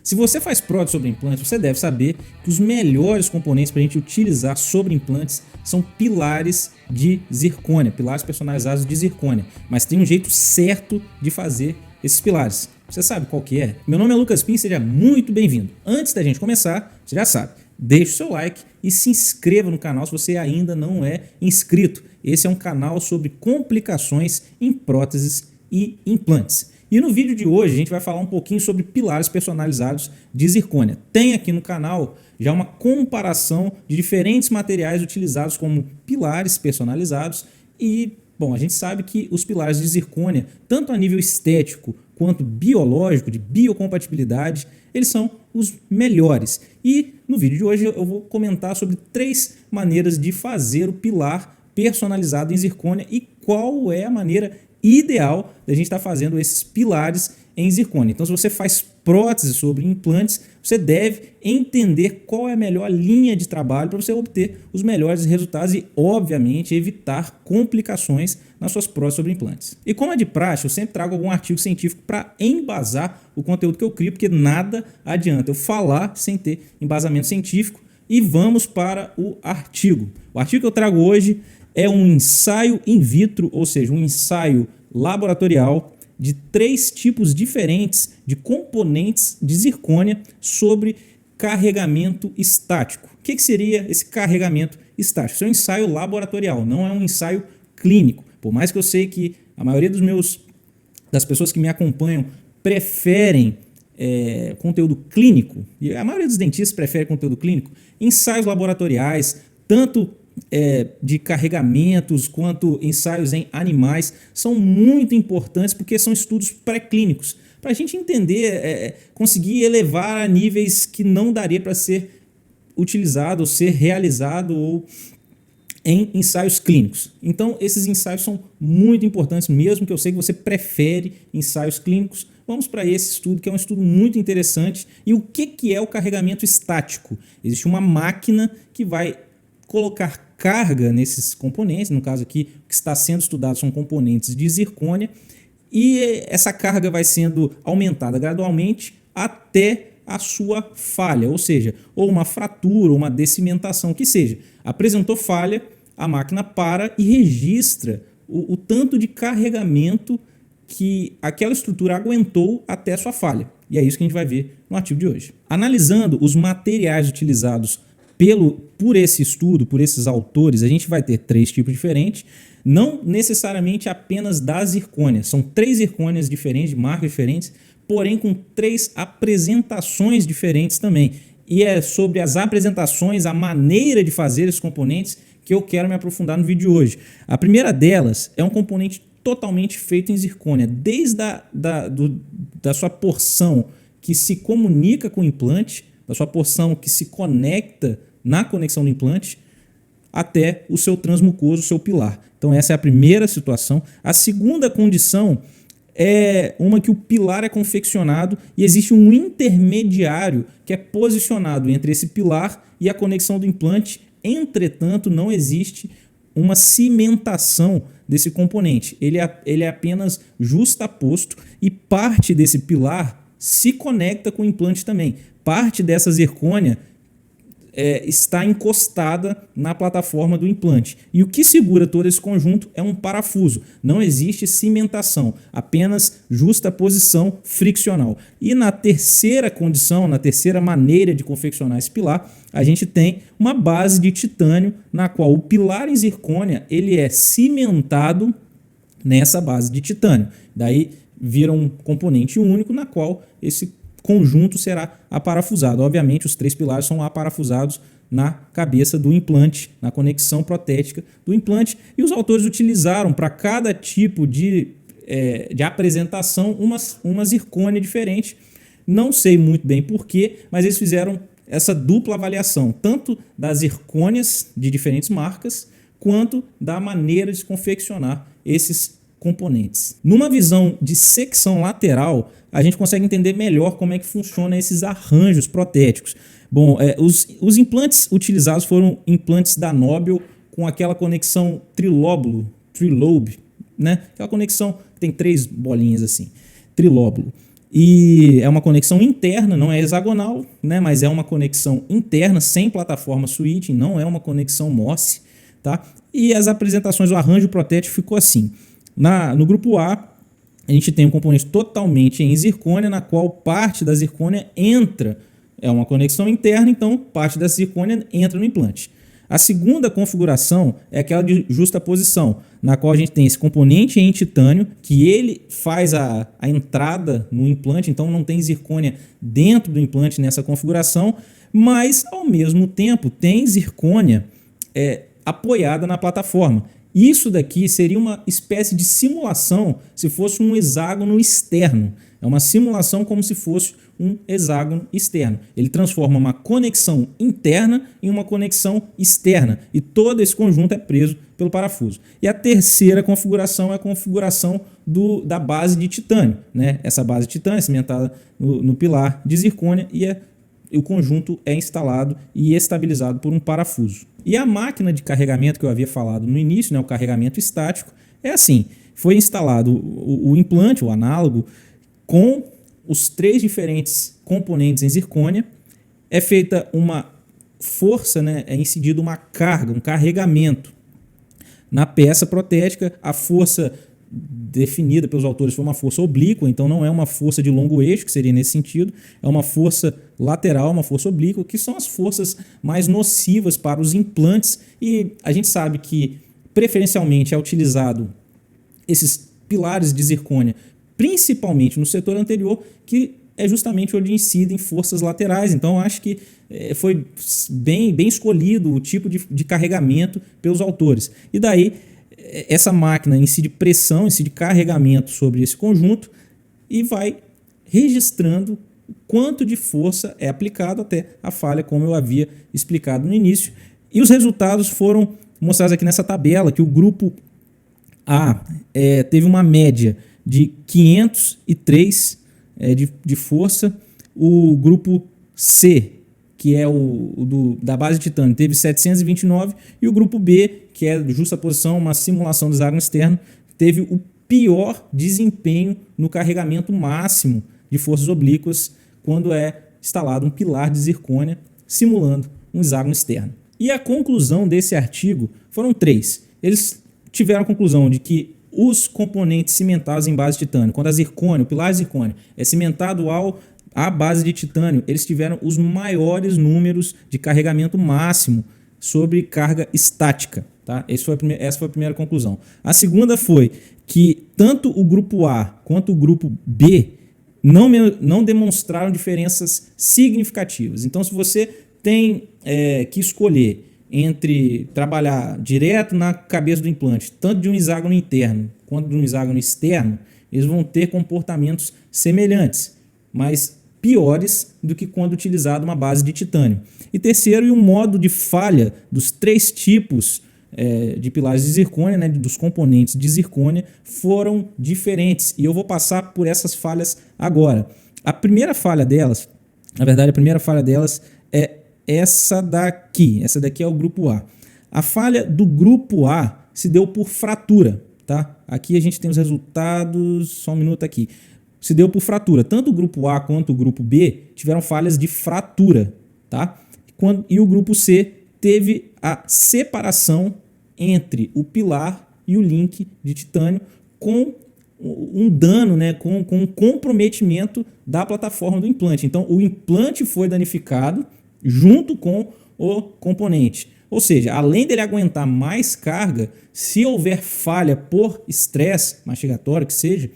Se você faz prótese sobre implantes, você deve saber que os melhores componentes para a gente utilizar sobre implantes são pilares de zircônia, pilares personalizados de zircônia. Mas tem um jeito certo de fazer esses pilares. Você sabe qual que é? Meu nome é Lucas Pim, seja muito bem-vindo. Antes da gente começar, você já sabe, deixe o seu like e se inscreva no canal se você ainda não é inscrito. Esse é um canal sobre complicações em próteses e implantes. E no vídeo de hoje a gente vai falar um pouquinho sobre pilares personalizados de zircônia. Tem aqui no canal já uma comparação de diferentes materiais utilizados como pilares personalizados e, bom, a gente sabe que os pilares de zircônia, tanto a nível estético quanto biológico, de biocompatibilidade, eles são os melhores. E no vídeo de hoje eu vou comentar sobre 3 maneiras de fazer o pilar personalizado em zircônia e qual é a maneira ideal da gente estar fazendo esses pilares em zircônia. Então, se você faz prótese sobre implantes, você deve entender qual é a melhor linha de trabalho para você obter os melhores resultados e, obviamente, evitar complicações nas suas próteses sobre implantes. E como é de praxe, eu sempre trago algum artigo científico para embasar o conteúdo que eu crio, porque nada adianta eu falar sem ter embasamento científico. E vamos para o artigo. O artigo que eu trago hoje é um ensaio in vitro, ou seja, um ensaio laboratorial de 3 tipos diferentes de componentes de zircônia sobre carregamento estático. O que seria esse carregamento estático? Isso é um ensaio laboratorial, não é um ensaio clínico. Por mais que eu sei que a maioria das pessoas que me acompanham preferem conteúdo clínico, e a maioria dos dentistas prefere conteúdo clínico, ensaios laboratoriais, tanto de carregamentos quanto ensaios em animais são muito importantes porque são estudos pré-clínicos para a gente entender, conseguir elevar a níveis que não daria para ser utilizado ou ser realizado ou em ensaios clínicos. Então esses ensaios são muito importantes, mesmo que eu sei que você prefere ensaios clínicos. Vamos para esse estudo, que é um estudo muito interessante. E o que é o carregamento estático? Existe uma máquina que vai colocar carga nesses componentes, no caso aqui o que está sendo estudado são componentes de zircônia, e essa carga vai sendo aumentada gradualmente até a sua falha, ou seja, ou uma fratura, ou uma descimentação, que seja. Apresentou falha, a máquina para e registra o tanto de carregamento que aquela estrutura aguentou até a sua falha. E é isso que a gente vai ver no artigo de hoje. Analisando os materiais utilizados por esse estudo, por esses autores, a gente vai ter 3 tipos diferentes, não necessariamente apenas da zircônia. São 3 zircônias diferentes, de marcas diferentes, porém com 3 apresentações diferentes também. E é sobre as apresentações, a maneira de fazer esses componentes que eu quero me aprofundar no vídeo de hoje. A primeira delas é um componente totalmente feito em zircônia, desde da sua porção que se comunica com o implante, da sua porção que se conecta na conexão do implante, até o seu transmucoso, o seu pilar. Então essa é a primeira situação. A segunda condição é uma que o pilar é confeccionado e existe um intermediário que é posicionado entre esse pilar e a conexão do implante. Entretanto, não existe uma cimentação desse componente. Ele é apenas justaposto e parte desse pilar se conecta com o implante também. Parte dessa zircônia está encostada na plataforma do implante. E o que segura todo esse conjunto é um parafuso. Não existe cimentação, apenas justaposição friccional. E na terceira condição, na terceira maneira de confeccionar esse pilar, a gente tem uma base de titânio, na qual o pilar em zircônia ele é cimentado nessa base de titânio. Daí vira um componente único na qual esse conjunto será aparafusado. Obviamente, os 3 pilares são aparafusados na cabeça do implante, na conexão protética do implante, e os autores utilizaram para cada tipo de apresentação uma zircônia diferente. Não sei muito bem porquê, mas eles fizeram essa dupla avaliação, tanto das zircônias de diferentes marcas, quanto da maneira de se confeccionar esses componentes. Numa visão de secção lateral, a gente consegue entender melhor como é que funcionam esses arranjos protéticos. Bom, os implantes utilizados foram implantes da Nobel com aquela conexão trilobe, né? Aquela conexão que tem 3 bolinhas assim, trilóbulo. e é uma conexão interna, não é hexagonal, né, mas é uma conexão interna, sem plataforma switching, não é uma conexão MOSFET, tá? E as apresentações, o arranjo protético ficou assim. No grupo A, a gente tem um componente totalmente em zircônia, na qual parte da zircônia entra, é uma conexão interna, então parte da zircônia entra no implante. A segunda configuração é aquela de justaposição, na qual a gente tem esse componente em titânio, que ele faz a entrada no implante, então não tem zircônia dentro do implante nessa configuração, mas ao mesmo tempo tem zircônia apoiada na plataforma. Isso daqui seria uma espécie de simulação se fosse um hexágono externo. É uma simulação como se fosse um hexágono externo. Ele transforma uma conexão interna em uma conexão externa e todo esse conjunto é preso pelo parafuso. E a terceira configuração é a configuração da base de titânio, né? Essa base de titânio é cimentada no pilar de zircônia e o conjunto é instalado e estabilizado por um parafuso. E a máquina de carregamento que eu havia falado no início, né, o carregamento estático, é assim, foi instalado o implante, o análogo, com os 3 diferentes componentes em zircônia, é feita uma força, né, é incidida uma carga, um carregamento na peça protética. A força definida pelos autores foi uma força oblíqua, então não é uma força de longo eixo, que seria nesse sentido, é uma força lateral, uma força oblíqua, que são as forças mais nocivas para os implantes, e a gente sabe que preferencialmente é utilizado esses pilares de zircônia, principalmente no setor anterior, que é justamente onde incidem forças laterais. Então acho que foi bem escolhido o tipo de carregamento pelos autores. E daí essa máquina incide pressão, incide carregamento sobre esse conjunto e vai registrando quanto de força é aplicado até a falha, como eu havia explicado no início. E os resultados foram mostrados aqui nessa tabela, que o grupo A teve uma média de 503 de força, o grupo C, que é da base de titânio, teve 729, e o grupo B, que é justaposição, uma simulação do hexágono externo, teve o pior desempenho no carregamento máximo de forças oblíquas quando é instalado um pilar de zircônia simulando um hexágono externo. E a conclusão desse artigo foram 3. Eles tiveram a conclusão de que os componentes cimentados em base de titânio, quando a zircônia, o pilar de zircônia é cimentado à base de titânio, eles tiveram os maiores números de carregamento máximo sobre carga estática. Tá? Essa foi a primeira conclusão. A segunda foi que tanto o grupo A quanto o grupo B não demonstraram diferenças significativas. Então, se você tem que escolher entre trabalhar direto na cabeça do implante, tanto de um hexágono interno quanto de um hexágono externo, eles vão ter comportamentos semelhantes, mas piores do que quando utilizado uma base de titânio. E terceiro, o modo de falha dos 3 tipos de pilares de zircônia, né, dos componentes de zircônia, foram diferentes. E eu vou passar por essas falhas agora. A primeira falha delas, na verdade, é essa daqui. Essa daqui é o grupo A. A falha do grupo A se deu por fratura. Tá? Aqui a gente tem os resultados, só um minuto aqui. Se deu por fratura. Tanto o grupo A quanto o grupo B tiveram falhas de fratura. Tá? E o grupo C teve a separação entre o pilar e o link de titânio com um dano, né, com um comprometimento da plataforma do implante. Então o implante foi danificado junto com o componente. Ou seja, além dele aguentar mais carga, se houver falha por estresse mastigatório, que seja,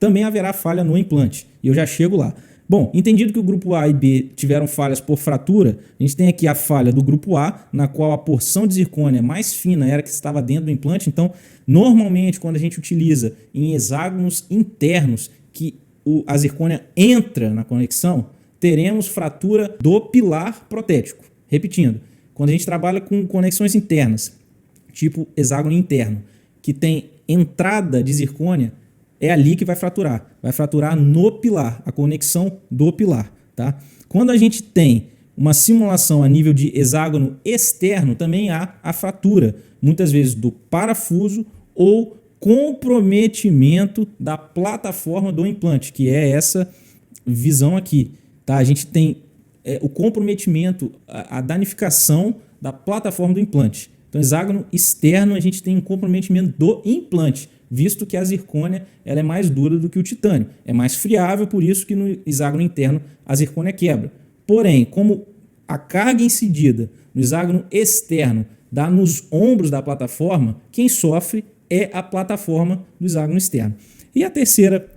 também haverá falha no implante. E eu já chego lá. Bom, entendido que o grupo A e B tiveram falhas por fratura, a gente tem aqui a falha do grupo A, na qual a porção de zircônia mais fina era que estava dentro do implante. Então, normalmente, quando a gente utiliza em hexágonos internos, que a zircônia entra na conexão, teremos fratura do pilar protético. Repetindo, quando a gente trabalha com conexões internas, tipo hexágono interno, que tem entrada de zircônia, é ali que vai fraturar no pilar, a conexão do pilar. Tá? Quando a gente tem uma simulação a nível de hexágono externo, também há a fratura, muitas vezes do parafuso ou comprometimento da plataforma do implante, que é essa visão aqui, tá? A gente tem o comprometimento, a danificação da plataforma do implante. Então, hexágono externo, a gente tem um comprometimento do implante, visto que a zircônia ela é mais dura do que o titânio. É mais friável, por isso que no hexágono interno a zircônia quebra. Porém, como a carga incidida no hexágono externo dá nos ombros da plataforma, quem sofre é a plataforma do hexágono externo. E a terceira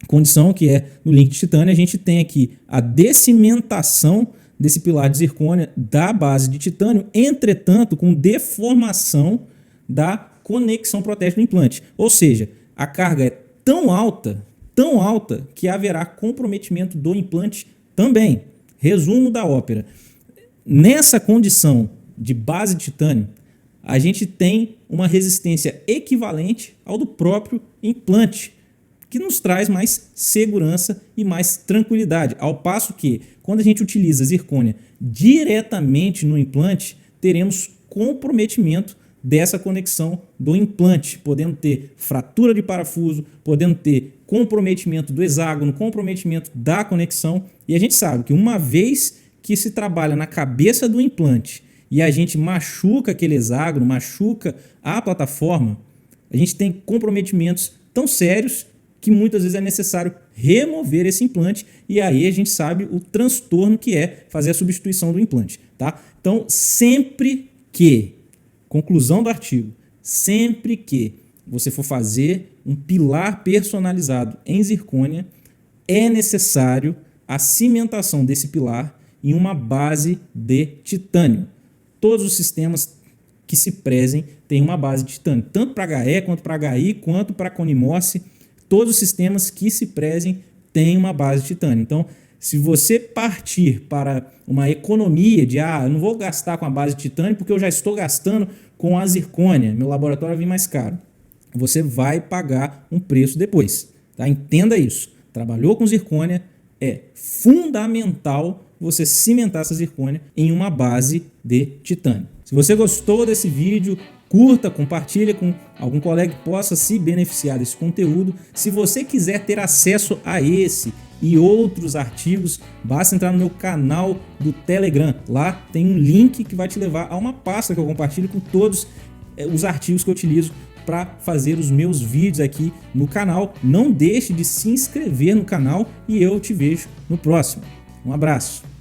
condição, que é no link de titânio, a gente tem aqui a decimentação desse pilar de zircônia da base de titânio, entretanto com deformação da conexão protética do implante. Ou seja, a carga é tão alta que haverá comprometimento do implante também. Resumo da ópera. Nessa condição de base de titânio, a gente tem uma resistência equivalente ao do próprio implante, que nos traz mais segurança e mais tranquilidade. Ao passo que, quando a gente utiliza zircônia diretamente no implante, teremos comprometimento dessa conexão do implante, podendo ter fratura de parafuso, podendo ter comprometimento do hexágono, comprometimento da conexão. E a gente sabe que uma vez que se trabalha na cabeça do implante e a gente machuca aquele hexágono, machuca a plataforma, a gente tem comprometimentos tão sérios que muitas vezes é necessário remover esse implante, e aí a gente sabe o transtorno que é fazer a substituição do implante, tá? Então, sempre que, conclusão do artigo, sempre que você for fazer um pilar personalizado em zircônia, é necessário a cimentação desse pilar em uma base de titânio. Todos os sistemas que se prezem têm uma base de titânio, tanto para HE, quanto para HI, quanto para Conimorse. Todos os sistemas que se prezem têm uma base de titânio. Então, se você partir para uma economia de eu não vou gastar com a base de titânio porque eu já estou gastando com a zircônia, meu laboratório vai vir mais caro, você vai pagar um preço depois. Tá? Entenda isso. Trabalhou com zircônia, é fundamental você cimentar essa zircônia em uma base de titânio. Se você gostou desse vídeo, curta, compartilha com algum colega que possa se beneficiar desse conteúdo. Se você quiser ter acesso a esse e outros artigos, basta entrar no meu canal do Telegram. Lá tem um link que vai te levar a uma pasta que eu compartilho com todos os artigos que eu utilizo para fazer os meus vídeos aqui no canal. Não deixe de se inscrever no canal e eu te vejo no próximo. Um abraço!